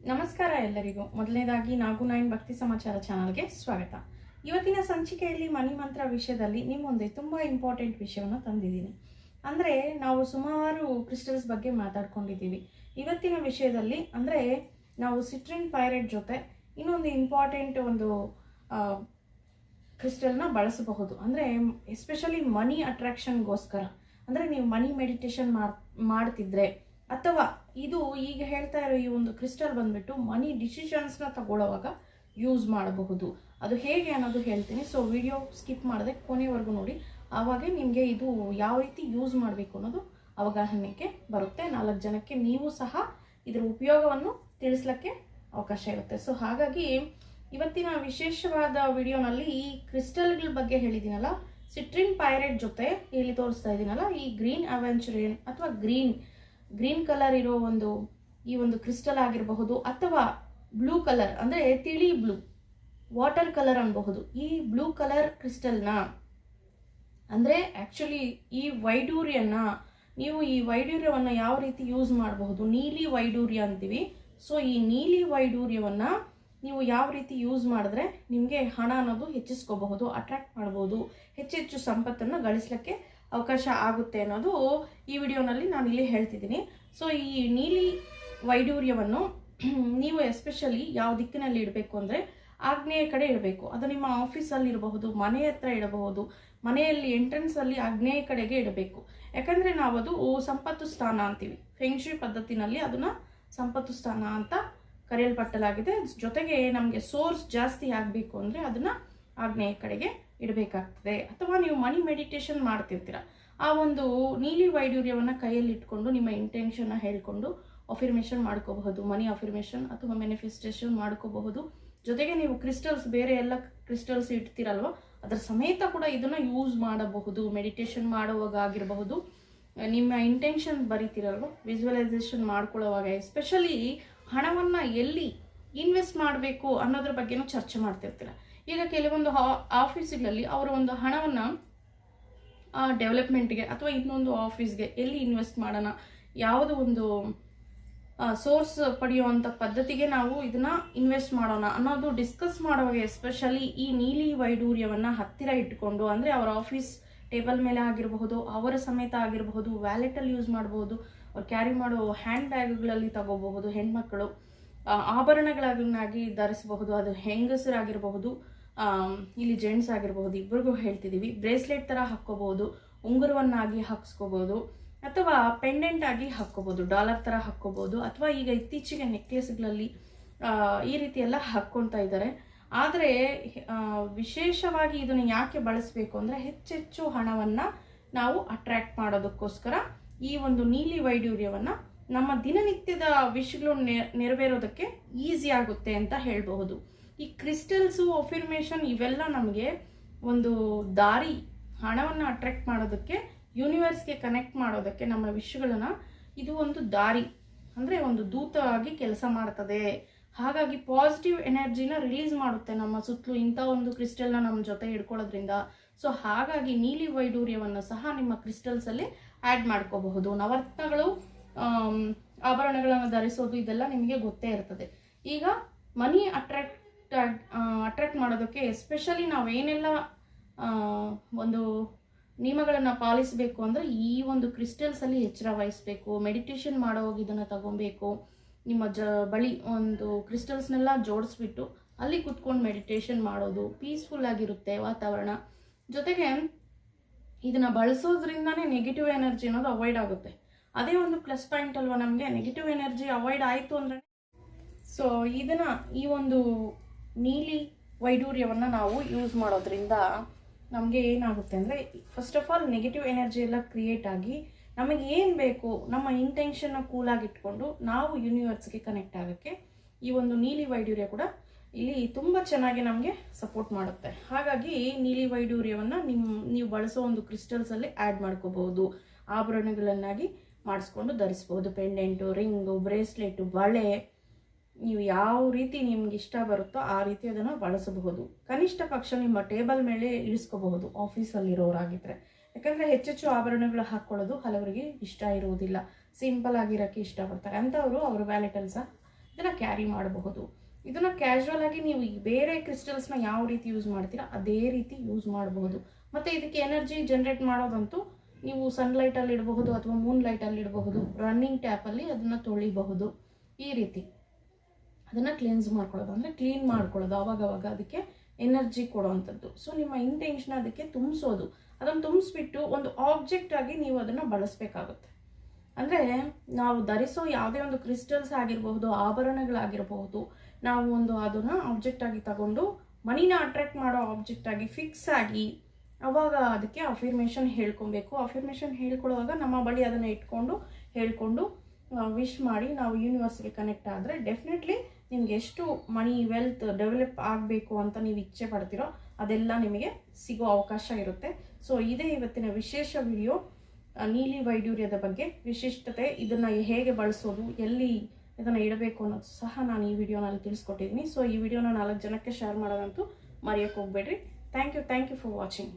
ನಮಸ್ಕಾರ ಎಲ್ಲರಿಗೂ. ಮೊದಲನೇದಾಗಿ ನಾಗು9 ಭಕ್ತಿ ಸಮಾಚಾರ ಚಾನಲ್ಗೆ ಸ್ವಾಗತ. ಇವತ್ತಿನ ಸಂಚಿಕೆಯಲ್ಲಿ ಮನಿ ಮಂತ್ರ ವಿಷಯದಲ್ಲಿ ನಿಮ್ಮ ಮುಂದೆ ತುಂಬ ಇಂಪಾರ್ಟೆಂಟ್ ವಿಷಯವನ್ನು ತಂದಿದ್ದೀನಿ. ಅಂದರೆ ನಾವು ಸುಮಾರು ಕ್ರಿಸ್ಟಲ್ಸ್ ಬಗ್ಗೆ ಮಾತಾಡ್ಕೊಂಡಿದ್ದೀವಿ. ಇವತ್ತಿನ ವಿಷಯದಲ್ಲಿ ಅಂದರೆ ನಾವು ಸಿಟ್ರಿನ್ ಪೈರೇಟ್ ಜೊತೆ ಇನ್ನೊಂದು ಇಂಪಾರ್ಟೆಂಟ್ ಒಂದು ಕ್ರಿಸ್ಟಲ್ನ ಬಳಸಬಹುದು. ಅಂದರೆ ಎಸ್ಪೆಷಲಿ ಮನಿ ಅಟ್ರಾಕ್ಷನ್ಗೋಸ್ಕರ. ಅಂದರೆ ನೀವು ಮನಿ ಮೆಡಿಟೇಷನ್ ಮಾಡ್ತಿದ್ರೆ ಅಥವಾ ಇದು ಈಗ ಹೇಳ್ತಾ ಇರೋ ಈ ಒಂದು ಕ್ರಿಸ್ಟಲ್ ಬಂದ್ಬಿಟ್ಟು ಮನಿ ಡಿಸಿಷನ್ಸ್ನ ತಗೊಳ್ಳೋವಾಗ ಯೂಸ್ ಮಾಡಬಹುದು. ಅದು ಹೇಗೆ ಅನ್ನೋದು ಹೇಳ್ತೀನಿ. ಸೊ ವಿಡಿಯೋ ಸ್ಕಿಪ್ ಮಾಡದೆ ಕೊನೆವರೆಗೂ ನೋಡಿ. ಆವಾಗ ನಿಮಗೆ ಇದು ಯಾವ ರೀತಿ ಯೂಸ್ ಮಾಡಬೇಕು ಅನ್ನೋದು ಅವಗಾಹನೆಗೆ ಬರುತ್ತೆ. 4 ಜನಕ್ಕೆ ನೀವು ಸಹ ಇದರ ಉಪಯೋಗವನ್ನು ತಿಳಿಸ್ಲಿಕ್ಕೆ ಅವಕಾಶ ಇರುತ್ತೆ. ಸೊ ಹಾಗಾಗಿ ಇವತ್ತಿನ ವಿಶೇಷವಾದ ವಿಡಿಯೋನಲ್ಲಿ ಈ ಕ್ರಿಸ್ಟಲ್ಗಳ ಬಗ್ಗೆ ಹೇಳಿದ್ದೀನಲ್ಲ, ಸಿಟ್ರಿನ್ ಪೈರೇಟ್ ಜೊತೆ ಇಲ್ಲಿ ತೋರಿಸ್ತಾ ಇದ್ದೀನಲ್ಲ, ಈ ಗ್ರೀನ್ ಅವೆಂಚುರಿಯನ್ ಅಥವಾ ಗ್ರೀನ್ ಕಲರ್ ಇರೋ ಈ ಒಂದು ಕ್ರಿಸ್ಟಲ್ ಆಗಿರಬಹುದು, ಅಥವಾ ಬ್ಲೂ ಕಲರ್ ಅಂದರೆ ತಿಳಿ ಬ್ಲೂ, ವಾಟರ್ ಕಲರ್ ಅನ್ಬಹುದು. ಈ ಬ್ಲೂ ಕಲರ್ ಕ್ರಿಸ್ಟಲ್ನ ಅಂದರೆ ಆ್ಯಕ್ಚುಲಿ ಈ ವೈಡೂರ್ಯವನ್ನು ಯಾವ ರೀತಿ ಯೂಸ್ ಮಾಡಬಹುದು, ನೀಲಿ ವೈಡೂರ್ಯ ಅಂತೀವಿ. ಸೊ ಈ ನೀಲಿ ವೈಡೂರ್ಯವನ್ನು ನೀವು ಯಾವ ರೀತಿ ಯೂಸ್ ಮಾಡಿದ್ರೆ ನಿಮಗೆ ಹಣ ಅನ್ನೋದು ಹೆಚ್ಚಿಸ್ಕೋಬಹುದು, ಅಟ್ರಾಕ್ಟ್ ಮಾಡ್ಬೋದು, ಹೆಚ್ಚೆಚ್ಚು ಸಂಪತ್ತನ್ನು ಗಳಿಸ್ಲಿಕ್ಕೆ ಅವಕಾಶ ಆಗುತ್ತೆ ಅನ್ನೋದು ಈ ವಿಡಿಯೋನಲ್ಲಿ ನಾನು ಇಲ್ಲಿ ಹೇಳ್ತಿದ್ದೀನಿ. ಸೊ ಈ ನೀಲಿ ವೈಡೂರ್ಯವನ್ನು ನೀವು ಎಸ್ಪೆಷಲಿ ಯಾವ ದಿಕ್ಕಿನಲ್ಲಿ ಇಡಬೇಕು ಅಂದರೆ ಆಗ್ನೇಯ ಕಡೆ ಇಡಬೇಕು. ಅದು ನಿಮ್ಮ ಆಫೀಸಲ್ಲಿ ಇರಬಹುದು, ಮನೆ ಹತ್ರ ಇಡಬಹುದು, ಮನೆಯಲ್ಲಿ ಎಂಟ್ರೆನ್ಸಲ್ಲಿ ಆಗ್ನೇಯ ಕಡೆಗೆ ಇಡಬೇಕು. ಯಾಕಂದರೆ ನಾವು ಅದು ಸಂಪತ್ತು ಸ್ಥಾನ ಅಂತೀವಿ. ಫೆಂಗ್ಶುಯಿ ಪದ್ಧತಿನಲ್ಲಿ ಅದನ್ನು ಸಂಪತ್ತು ಸ್ಥಾನ ಅಂತ ಕರೆಯಲ್ಪಟ್ಟಲಾಗಿದೆ. ಜೊತೆಗೆ ನಮಗೆ ಸೋರ್ಸ್ ಜಾಸ್ತಿ ಆಗಬೇಕು ಅಂದರೆ ಅದನ್ನು ಆಗ್ನೇಯ ಕಡೆಗೆ ಇಡಬೇಕಾಗ್ತದೆ. ಅಥವಾ ನೀವು ಮನಿ ಮೆಡಿಟೇಷನ್ ಮಾಡ್ತಿರ್ತೀರ, ಆ ಒಂದು ನೀಲಿ ವೈಡೂರ್ಯವನ್ನು ಕೈಯಲ್ಲಿ ಇಟ್ಕೊಂಡು ನಿಮ್ಮ ಇಂಟೆನ್ಷನ್ನ ಹೇಳ್ಕೊಂಡು ಅಫಿರ್ಮೇಷನ್ ಮಾಡ್ಕೋಬಹುದು, ಮನಿ ಅಫಿರ್ಮೇಷನ್ ಅಥವಾ ಮ್ಯಾನಿಫೆಸ್ಟೇಷನ್ ಮಾಡ್ಕೋಬಹುದು. ಜೊತೆಗೆ ನೀವು ಕ್ರಿಸ್ಟಲ್ಸ್ ಬೇರೆ ಎಲ್ಲ ಕ್ರಿಸ್ಟಲ್ಸ್ ಇಡ್ತೀರಲ್ವ, ಅದರ ಸಮೇತ ಕೂಡ ಇದನ್ನು ಯೂಸ್ ಮಾಡಬಹುದು. ಮೆಡಿಟೇಷನ್ ಮಾಡುವಾಗ ಆಗಿರಬಹುದು, ನಿಮ್ಮ ಇಂಟೆನ್ಷನ್ ಬರೀತಿರಲ್ವ, ವಿಜುವಲೈಸೇಷನ್ ಮಾಡ್ಕೊಳ್ಳೋವಾಗ, ಎಸ್ಪೆಷಲಿ ಹಣವನ್ನು ಎಲ್ಲಿ ಇನ್ವೆಸ್ಟ್ ಮಾಡಬೇಕು ಅನ್ನೋದ್ರ ಬಗ್ಗೆನೂ ಚರ್ಚೆ ಮಾಡ್ತಿರ್ತೀರ. ಈಗ ಕೆಲವೊಂದು ಆಫೀಸ್ಗಳಲ್ಲಿ ಅವರ ಒಂದು ಹಣವನ್ನು ಡೆವಲಪ್ಮೆಂಟ್ಗೆ ಅಥವಾ ಇನ್ನೊಂದು ಆಫೀಸ್ಗೆ ಎಲ್ಲಿ ಇನ್ವೆಸ್ಟ್ ಮಾಡೋಣ, ಯಾವುದೋ ಒಂದು ಸೋರ್ಸ್ ಪಡೆಯುವಂಥ ಪದ್ಧತಿಗೆ ನಾವು ಇದನ್ನ ಇನ್ವೆಸ್ಟ್ ಮಾಡೋಣ ಅನ್ನೋದು ಡಿಸ್ಕಸ್ ಮಾಡುವಾಗ ಎಸ್ಪೆಷಲಿ ಈ ನೀಲಿ ವೈಡೂರ್ಯವನ್ನು ಹತ್ತಿರ ಇಟ್ಕೊಂಡು, ಅಂದರೆ ಅವರ ಆಫೀಸ್ ಟೇಬಲ್ ಮೇಲೆ ಆಗಿರಬಹುದು, ಅವರ ಸಮೇತ ಆಗಿರಬಹುದು, ವ್ಯಾಲೆಟಲ್ಲಿ ಯೂಸ್ ಮಾಡಬಹುದು, ಅವ್ರು ಕ್ಯಾರಿ ಮಾಡೋ ಹ್ಯಾಂಡ್ ಬ್ಯಾಗ್ಗಳಲ್ಲಿ ತಗೋಬಹುದು, ಹೆಣ್ಮಕ್ಕಳು ಆಭರಣಗಳನ್ನಾಗಿ ಧರಿಸಬಹುದು, ಅದು ಹೆಂಗಸರಾಗಿರಬಹುದು, ಇಲ್ಲಿ ಜೆಂಟ್ಸ್ ಆಗಿರಬಹುದು, ಇಬ್ಬರಿಗೂ ಹೇಳ್ತಿದ್ದೀವಿ. ಬ್ರೇಸ್ಲೆಟ್ ಥರ ಹಾಕ್ಕೋಬಹುದು, ಉಂಗುರವನ್ನಾಗಿ ಹಾಕ್ಸ್ಕೋಬಹುದು, ಅಥವಾ ಪೆಂಡೆಂಟ್ ಆಗಿ ಹಾಕ್ಕೋಬಹುದು, ಡಾಲರ್ ಥರ ಹಾಕ್ಕೋಬಹುದು, ಅಥವಾ ಈಗ ಇತ್ತೀಚೆಗೆ ನೆಕ್ಲೆಸ್ಗಳಲ್ಲಿ ಈ ರೀತಿ ಎಲ್ಲ ಹಾಕ್ಕೊಳ್ತಾ ಇದ್ದಾರೆ. ಆದರೆ ವಿಶೇಷವಾಗಿ ಇದನ್ನು ಯಾಕೆ ಬಳಸಬೇಕು ಅಂದರೆ ಹೆಚ್ಚೆಚ್ಚು ಹಣವನ್ನು ನಾವು ಅಟ್ರ್ಯಾಕ್ಟ್ ಮಾಡೋದಕ್ಕೋಸ್ಕರ ಈ ಒಂದು ನೀಲಿ ವೈಡೂರ್ಯವನ್ನು ನಮ್ಮ ದಿನನಿತ್ಯದ ವಿಷಯಗಳು ನೆರವೇರೋದಕ್ಕೆ ಈಸಿ ಆಗುತ್ತೆ ಅಂತ ಹೇಳಬಹುದು. ಈ ಕ್ರಿಸ್ಟಲ್ಸು, ಅಫಿರ್ಮೇಷನ್ ಇವೆಲ್ಲ ನಮಗೆ ಒಂದು ದಾರಿ, ಹಣವನ್ನು ಅಟ್ರಾಕ್ಟ್ ಮಾಡೋದಕ್ಕೆ, ಯೂನಿವರ್ಸ್ಗೆ ಕನೆಕ್ಟ್ ಮಾಡೋದಕ್ಕೆ, ನಮ್ಮ ವಿಷಯಗಳನ್ನು ಇದು ಒಂದು ದಾರಿ, ಅಂದರೆ ಒಂದು ದೂತ ಆಗಿ ಕೆಲಸ ಮಾಡ್ತದೆ. ಹಾಗಾಗಿ ಪಾಸಿಟಿವ್ ಎನರ್ಜಿನ ರಿಲೀಸ್ ಮಾಡುತ್ತೆ ನಮ್ಮ ಸುತ್ತಲೂ ಇಂಥ ಒಂದು ಕ್ರಿಸ್ಟಲ್ನ ನಮ್ಮ ಜೊತೆ ಇಟ್ಕೊಳ್ಳೋದ್ರಿಂದ. ಸೊ ಹಾಗಾಗಿ ನೀಲಿ ವೈಡೂರ್ಯವನ್ನು ಸಹ ನಿಮ್ಮ ಕ್ರಿಸ್ಟಲ್ಸಲ್ಲಿ ಆ್ಯಡ್ ಮಾಡ್ಕೋಬಹುದು. ನವರತ್ನಗಳು, ಆಭರಣಗಳನ್ನು ಧರಿಸೋದು ಇದೆಲ್ಲ ನಿಮಗೆ ಗೊತ್ತೇ ಇರ್ತದೆ. ಈಗ ಮನಿ ಅಟ್ರಾಕ್ಟ್ ಮಾಡೋದಕ್ಕೆ ಎಸ್ಪೆಷಲಿ ನಾವೇನೆಲ್ಲ ಒಂದು ನಿಯಮಗಳನ್ನು ಪಾಲಿಸಬೇಕು ಅಂದರೆ ಈ ಒಂದು ಕ್ರಿಸ್ಟಲ್ಸಲ್ಲಿ ಎಚ್ಚರ ವಹಿಸಬೇಕು. ಮೆಡಿಟೇಷನ್ ಮಾಡೋವಾಗ ಇದನ್ನು ತಗೊಬೇಕು. ನಿಮ್ಮ ಬಳಿ ಒಂದು ಕ್ರಿಸ್ಟಲ್ಸ್ನೆಲ್ಲ ಜೋಡಿಸ್ಬಿಟ್ಟು ಅಲ್ಲಿ ಕುತ್ಕೊಂಡು ಮೆಡಿಟೇಷನ್ ಮಾಡೋದು ಪೀಸ್ಫುಲ್ ಆಗಿರುತ್ತೆ ವಾತಾವರಣ. ಜೊತೆಗೆ ಇದನ್ನು ಬಳಸೋದ್ರಿಂದನೇ ನೆಗೆಟಿವ್ ಎನರ್ಜಿ ಅನ್ನೋದು ಅವಾಯ್ಡ್ ಆಗುತ್ತೆ. ಅದೇ ಒಂದು ಪ್ಲಸ್ ಪಾಯಿಂಟ್ ಅಲ್ವಾ ನಮಗೆ. ನೆಗೆಟಿವ್ ಎನರ್ಜಿ ಅವಾಯ್ಡ್ ಆಯಿತು ಅಂದರೆ, ಸೊ ಈ ಒಂದು ನೀಲಿ ವೈಡೂರ್ಯವನ್ನು ನಾವು ಯೂಸ್ ಮಾಡೋದ್ರಿಂದ ನಮಗೆ ಏನಾಗುತ್ತೆ ಅಂದರೆ, first of all negative energy ಎಲ್ಲ ಕ್ರಿಯೇಟ್ ಆಗಿ ನಮಗೆ ಏನು ಬೇಕು, ನಮ್ಮ ಇಂಟೆನ್ಷನ್ನ ಕೂಲಾಗಿ ಇಟ್ಕೊಂಡು ನಾವು ಯೂನಿವರ್ಸ್ಗೆ ಕನೆಕ್ಟ್ ಆಗೋಕ್ಕೆ ಈ ಒಂದು ನೀಲಿ ವೈಡೂರ್ಯ ಕೂಡ ಇಲ್ಲಿ ತುಂಬ ಚೆನ್ನಾಗಿ ನಮಗೆ ಸಪೋರ್ಟ್ ಮಾಡುತ್ತೆ. ಹಾಗಾಗಿ ನೀಲಿ ವೈಡೂರ್ಯವನ್ನು ನೀವು ಬಳಸೋ ಒಂದು ಕ್ರಿಸ್ಟಲ್ಸಲ್ಲಿ ಆ್ಯಡ್ ಮಾಡ್ಕೋಬಹುದು, ಆಭರಣಗಳನ್ನಾಗಿ ಮಾಡಿಸ್ಕೊಂಡು ಧರಿಸ್ಬೋದು. ಪೆಂಡೆಂಟು, ರಿಂಗು, ಬ್ರೇಸ್ಲೆಟು, ಬಳೆ, ನೀವು ಯಾವ ರೀತಿ ನಿಮ್ಗೆ ಇಷ್ಟ ಬರುತ್ತೋ ಆ ರೀತಿ ಅದನ್ನು ಬಳಸಬಹುದು. ಕನಿಷ್ಠ ಪಕ್ಷ ನಿಮ್ಮ ಟೇಬಲ್ ಮೇಲೆ ಇಳಿಸ್ಕೋಬಹುದು ಆಫೀಸಲ್ಲಿರೋರಾಗಿದ್ದರೆ. ಯಾಕಂದರೆ ಹೆಚ್ಚೆಚ್ಚು ಆಭರಣಗಳು ಹಾಕ್ಕೊಳ್ಳೋದು ಹಲವರಿಗೆ ಇಷ್ಟ ಇರುವುದಿಲ್ಲ, ಸಿಂಪಲ್ ಆಗಿರೋಕ್ಕೆ ಇಷ್ಟಪಡ್ತಾರೆ. ಅಂಥವರು ಅವ್ರ ವ್ಯಾಲೆಟಲ್ಲಿ ಸಹ ಇದನ್ನು ಕ್ಯಾರಿ ಮಾಡಬಹುದು. ಇದನ್ನು ಕ್ಯಾಶುವಲ್ ಆಗಿ ನೀವು ಈ ಬೇರೆ ಕ್ರಿಸ್ಟಲ್ಸ್ನ ಯಾವ ರೀತಿ ಯೂಸ್ ಮಾಡ್ತೀರಾ ಅದೇ ರೀತಿ ಯೂಸ್ ಮಾಡಬಹುದು. ಮತ್ತು ಇದಕ್ಕೆ ಎನರ್ಜಿ ಜನರೇಟ್ ಮಾಡೋದಂತೂ ನೀವು ಸನ್ಲೈಟಲ್ಲಿ ಇಡಬಹುದು ಅಥವಾ ಮೂನ್ ಲೈಟಲ್ಲಿ ಇಡಬಹುದು, ರನ್ನಿಂಗ್ ಟ್ಯಾಪಲ್ಲಿ ಅದನ್ನು ತೊಳಿಬಹುದು. ಈ ರೀತಿ ಅದನ್ನು ಕ್ಲೆನ್ಸ್ ಮಾಡ್ಕೊಳ್ಳೋದು, ಅಂದರೆ ಕ್ಲೀನ್ ಮಾಡ್ಕೊಳ್ಳೋದು, ಅವಾಗವಾಗ ಅದಕ್ಕೆ ಎನರ್ಜಿ ಕೊಡುವಂಥದ್ದು. ಸೊ ನಿಮ್ಮ ಇಂಟೆನ್ಷನ್ ಅದಕ್ಕೆ ತುಂಬಿಸೋದು, ಅದನ್ನು ತುಂಬಿಸ್ಬಿಟ್ಟು ಒಂದು ಆಬ್ಜೆಕ್ಟ್ ಆಗಿ ನೀವು ಅದನ್ನು ಬಳಸಬೇಕಾಗುತ್ತೆ. ಅಂದರೆ ನಾವು ಧರಿಸೋ ಯಾವುದೇ ಒಂದು ಕ್ರಿಸ್ಟಲ್ಸ್ ಆಗಿರಬಹುದು, ಆಭರಣಗಳಾಗಿರಬಹುದು, ನಾವು ಒಂದು ಅದನ್ನು ಆಬ್ಜೆಕ್ಟ್ ಆಗಿ ತಗೊಂಡು ಮನಿನ ಅಟ್ರಾಕ್ಟ್ ಮಾಡೋ ಆಬ್ಜೆಕ್ಟ್ ಆಗಿ ಫಿಕ್ಸ್ ಆಗಿ ಅವಾಗ ಅದಕ್ಕೆ ಅಫಿರ್ಮೇಷನ್ ಹೇಳ್ಕೊಬೇಕು. ಅಫಿರ್ಮೇಷನ್ ಹೇಳ್ಕೊಳ್ಳುವಾಗ ನಮ್ಮ ಬಳಿ ಅದನ್ನು ಇಟ್ಕೊಂಡು ಹೇಳ್ಕೊಂಡು ವಿಶ್ ಮಾಡಿ ನಾವು ಯೂನಿವರ್ಸ್ಗೆ ಕನೆಕ್ಟ್ ಆದರೆ ಡೆಫಿನೆಟ್ಲಿ ನಿಮ್ಗೆ ಎಷ್ಟು ಮನಿ ವೆಲ್ತ್ ಡೆವಲಪ್ ಆಗಬೇಕು ಅಂತ ನೀವು ಇಚ್ಛೆ ಪಡ್ತೀರೋ ಅದೆಲ್ಲ ನಿಮಗೆ ಸಿಗೋ ಅವಕಾಶ ಇರುತ್ತೆ. ಸೊ ಇದೇ ಇವತ್ತಿನ ವಿಶೇಷ ವಿಡಿಯೋ, ನೀಲಿ ವೈಡೂರ್ಯದ ಬಗ್ಗೆ ವಿಶಿಷ್ಟತೆ, ಇದನ್ನು ಹೇಗೆ ಬಳಸೋದು, ಎಲ್ಲಿ ಇದನ್ನು ಇಡಬೇಕು ಅನ್ನೋದು ಸಹ ನಾನು ಈ ವಿಡಿಯೋನಲ್ಲಿ ತಿಳಿಸ್ಕೊಟ್ಟಿದ್ದೀನಿ. ಸೊ ಈ ವಿಡಿಯೋನ 4 ಜನಕ್ಕೆ ಶೇರ್ ಮಾಡೋದಂತೂ ಮರೆಯೋಕ್ಕೆ ಹೋಗಬೇಡ್ರಿ. Thank you for watching.